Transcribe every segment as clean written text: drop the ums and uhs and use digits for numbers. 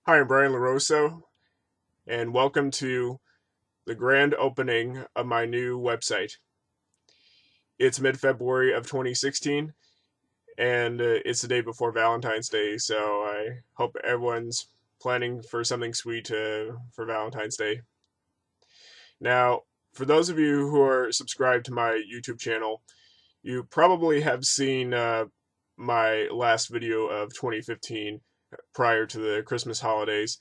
Hi, I'm Brian LaRosa, and welcome to the grand opening of my new website. It's mid February of 2016, and it's the day before Valentine's Day, so I hope everyone's planning for something sweet for Valentine's Day. Now, for those of you who are subscribed to my YouTube channel, you probably have seen my last video of 2015 prior to the Christmas holidays,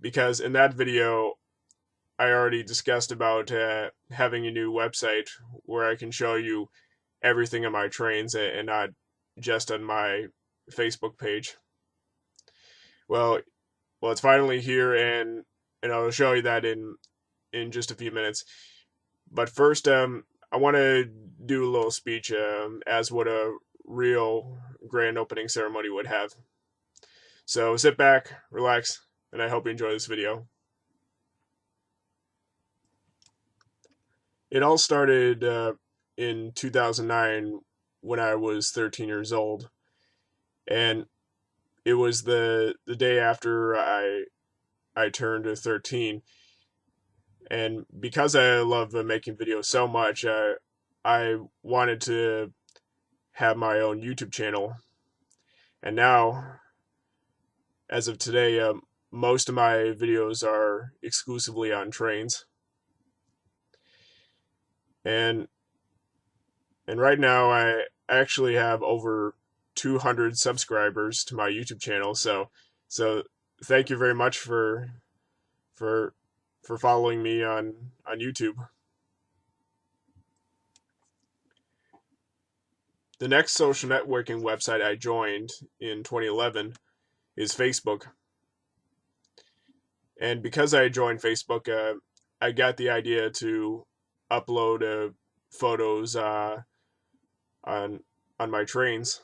because in that video, I already discussed about having a new website where I can show you everything on my trains and not just on my Facebook page. Well, it's finally here, and I'll show you that in just a few minutes. But first, I want to do a little speech as what a real grand opening ceremony would have. So sit back, relax, and I hope you enjoy this video. It all started in 2009 when I was 13 years old, and it was the day after I turned 13. And because I love making videos so much, I wanted to have my own YouTube channel. And now, as of today, most of my videos are exclusively on trains. And right now, I actually have over 200 subscribers to my YouTube channel. So thank you very much for for following me on YouTube. The next social networking website I joined in 2011 is Facebook. And because I joined Facebook, I got the idea to upload photos on on my trains,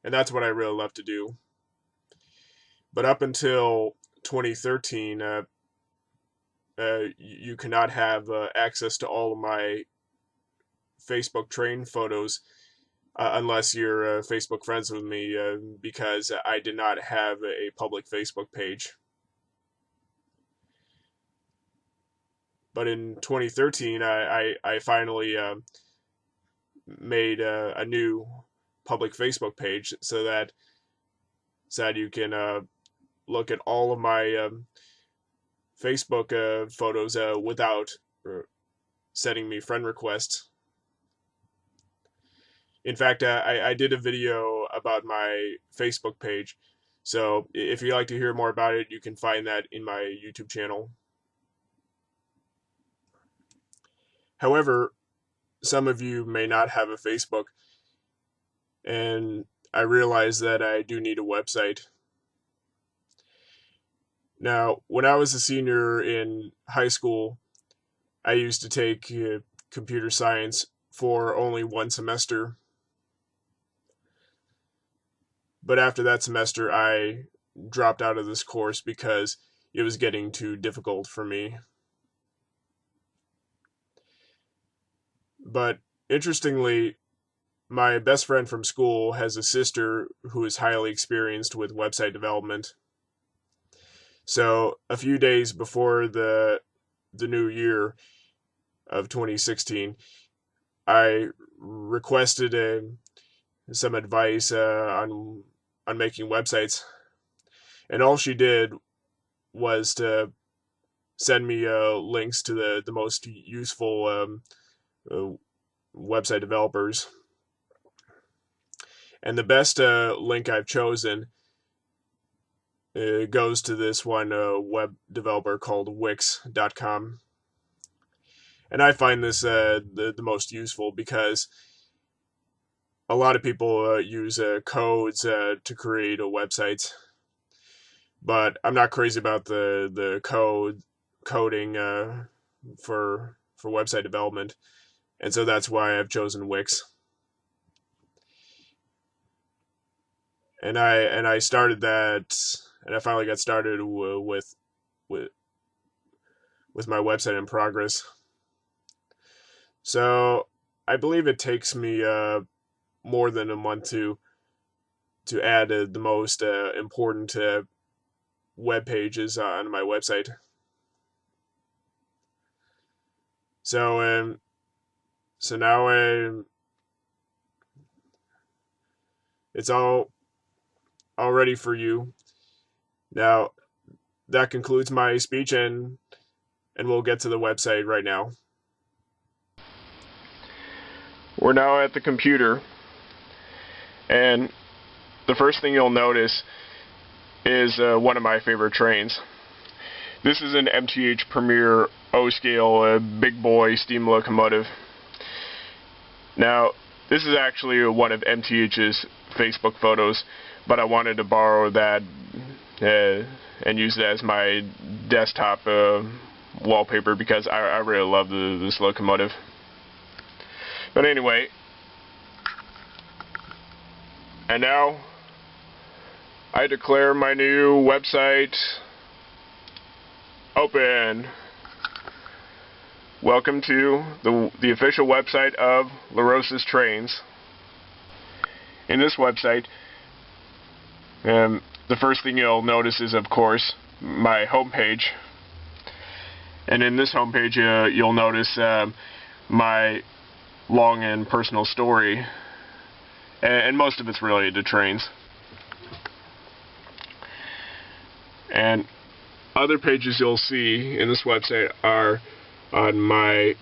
and that's what I really love to do. But up until 2013, you cannot have access to all of my Facebook train photos unless you're Facebook friends with me, because I did not have a public Facebook page. But in 2013, I finally made a new public Facebook page so that you can look at all of my Facebook photos without sending me friend requests. In fact, I did a video about my Facebook page, so if you'd like to hear more about it, you can find that in my YouTube channel. However, some of you may not have a Facebook, and I realize that I do need a website. Now, when I was a senior in high school, I used to take computer science for only one semester. But after that semester, I dropped out of this course because it was getting too difficult for me. But interestingly, my best friend from school has a sister who is highly experienced with website development. So a few days before the new year of 2016, I requested some advice on making websites, and all she did was to send me links to the most useful uh, website developers. And the best link I've chosen goes to this one web developer called Wix.com. And I find this the most useful because a lot of people use codes to create websites, but I'm not crazy about the coding for website development, and so that's why I've chosen Wix. And I started that, and I finally got started with with my website in progress. So I believe it takes me more than a month to add the most important web pages on my website. So now it's all ready for you. Now that concludes my speech, and we'll get to the website right now. We're now at the computer, and the first thing you'll notice is one of my favorite trains. This is an MTH Premier O-scale big boy steam locomotive. Now, this is actually one of MTH's Facebook photos, but I wanted to borrow that and use it as my desktop wallpaper because I really love this locomotive. But anyway, and now I declare my new website open. Welcome to the official website of LaRosa's Trains. In this website, the first thing you'll notice is, of course, my homepage. And in this homepage, you'll notice my long and personal story, and most of it's related to trains. And other pages you'll see in this website are on my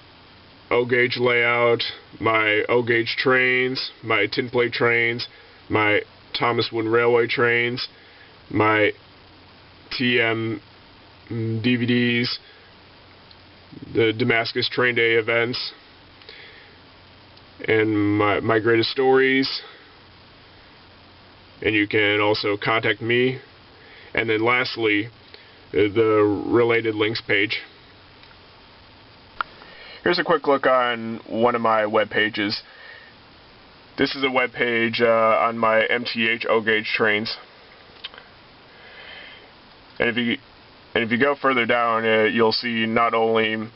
O-gauge layout, my O-gauge trains, my tin plate trains, my Thomas Wooden Railway trains, my TM DVDs, the Damascus Train Day events, and my greatest stories. And you can also contact me. And then lastly, the related links page. Here's a quick look on one of my web pages. This is a web page on my MTH O-gauge trains. And if you go further down, you'll see not only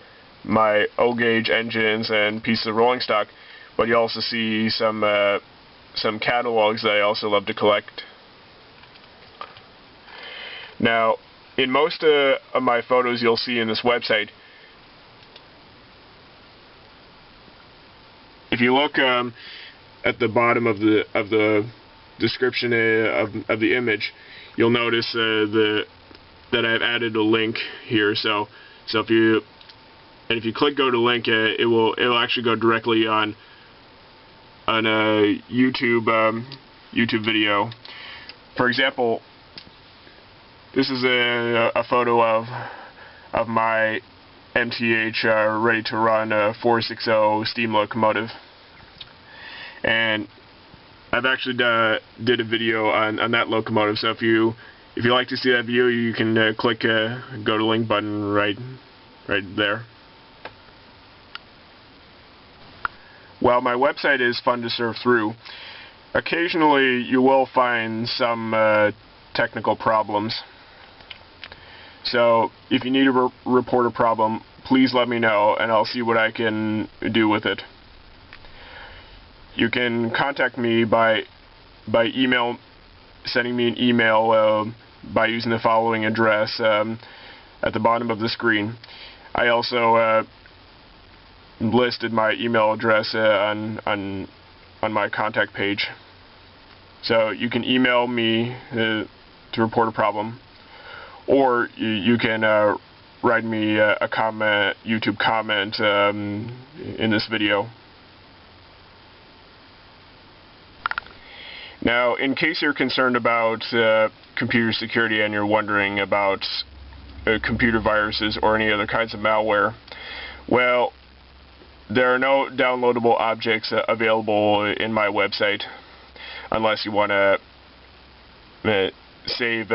my O-gauge engines and pieces of rolling stock, but you also see some catalogs that I also love to collect. Now, in most of my photos you'll see in this website, if you look at the bottom of the description of the image, you'll notice that I've added a link here. So if you click go to link, it'll actually go directly on a YouTube video. For example, this is a photo of my MTH ready to run 460 steam locomotive, and I've actually did a video on that locomotive. So if you like to see that video, you can click go to link button right there. While my website is fun to surf through, occasionally you will find some technical problems. So if you need to report a problem, please let me know and I'll see what I can do with it. You can contact me by email, sending me an email by using the following address at the bottom of the screen. I also listed my email address on my contact page. So you can email me to report a problem, or you can write me a comment, YouTube comment in this video. Now, in case you're concerned about computer security and you're wondering about computer viruses or any other kinds of malware, well, there are no downloadable objects available in my website unless you want to save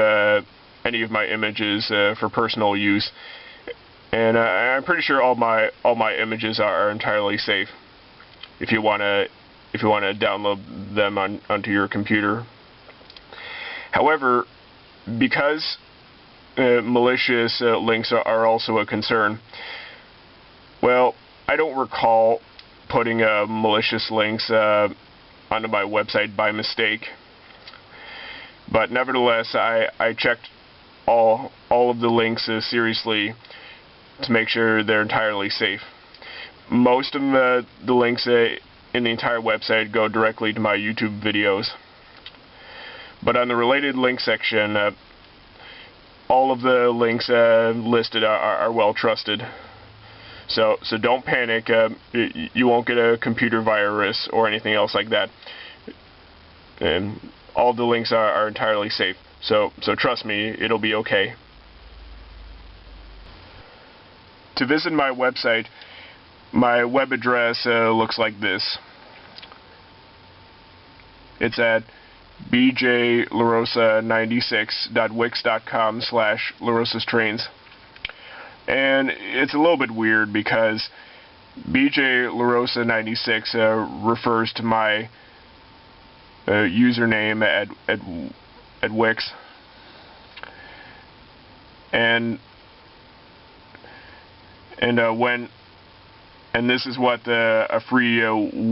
any of my images for personal use. And I'm pretty sure all my images are entirely safe if you want to download them onto your computer. However, because malicious links are also a concern, well, I don't recall putting malicious links onto my website by mistake. But nevertheless, I checked all of the links seriously to make sure they're entirely safe. Most of the links in the entire website go directly to my YouTube videos. But on the related link section, all of the links listed are well trusted. So don't panic. You won't get a computer virus or anything else like that. And all the links are entirely safe. So trust me, it'll be okay. To visit my website, my web address looks like this. It's at bjlarosa96.wix.com/LaRosasTrains. And it's a little bit weird because bjlarosa96 refers to my username at Wix. And this is what a free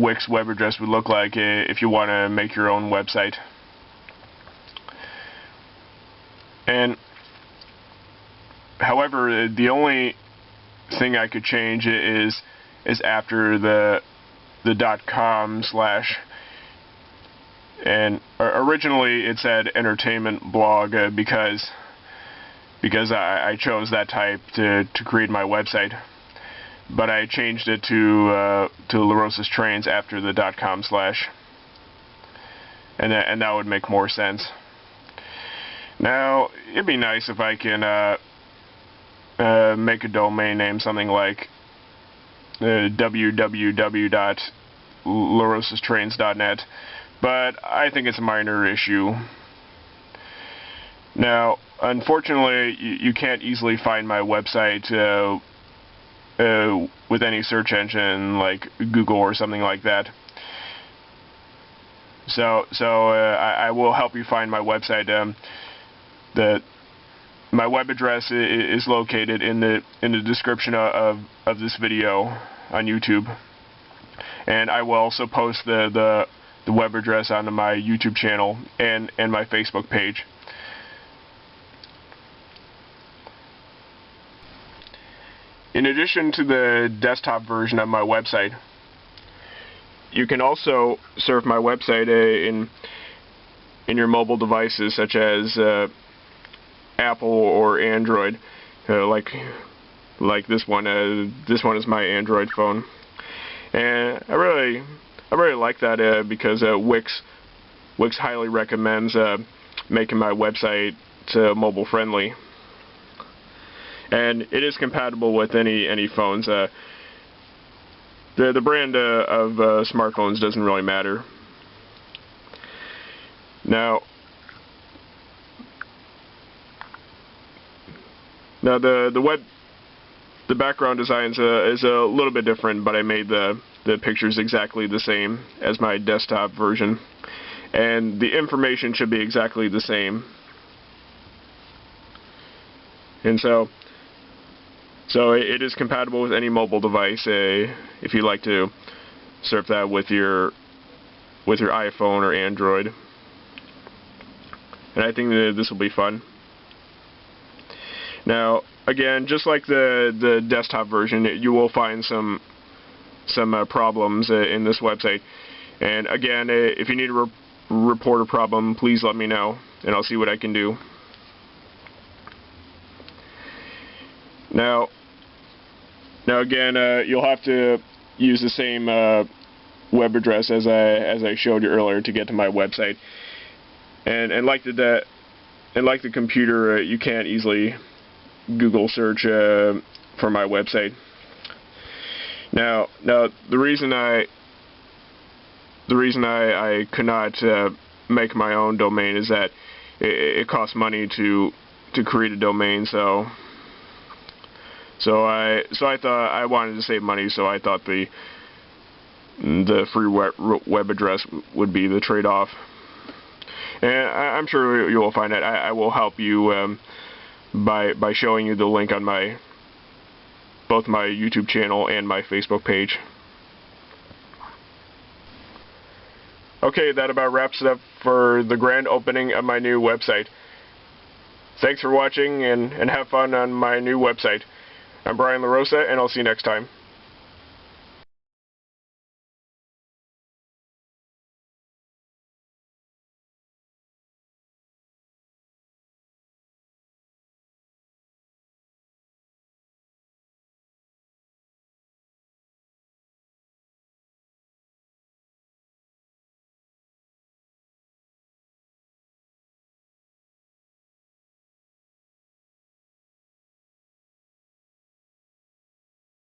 Wix web address would look like if you want to make your own website. And however, the only thing I could change is after the .com/, and originally it said entertainment blog because I chose that type to create my website. But I changed it to LaRosas Trains after the .com/, and that would make more sense. Now, it'd be nice if I can make a domain name something like www.larosastrains.net, but I think it's a minor issue. Now, unfortunately, you can't easily find my website with any search engine like Google or something like that. So I will help you find my website. My web address is located in the description of this video on YouTube, and I will also post the web address onto my YouTube channel and my Facebook page. In addition to the desktop version of my website, you can also surf my website in your mobile devices such as Apple or Android, like this one. This one is my Android phone, and I really like that because Wix highly recommends making my website mobile friendly, and it is compatible with any phones. The brand of smartphones doesn't really matter. Now the background design is a little bit different, but I made the pictures exactly the same as my desktop version, and the information should be exactly the same. And so it is compatible with any mobile device if you like to surf that with your iPhone or Android. And I think that this will be fun. Now, again, just like the desktop version, you will find some problems in this website. And again, if you need to report a problem, please let me know, and I'll see what I can do. Now again, you'll have to use the same web address as I showed you earlier to get to my website. And like the computer, you can't easily Google search for my website. Now the reason I could not make my own domain is that it costs money to create a domain. So I thought I wanted to save money, so I thought the free web address would be the trade-off. And I'm sure you will find that I will help you by showing you the link on both my YouTube channel and my Facebook page. Okay, that about wraps it up for the grand opening of my new website. Thanks for watching, and have fun on my new website. I'm Brian LaRosa, and I'll see you next time.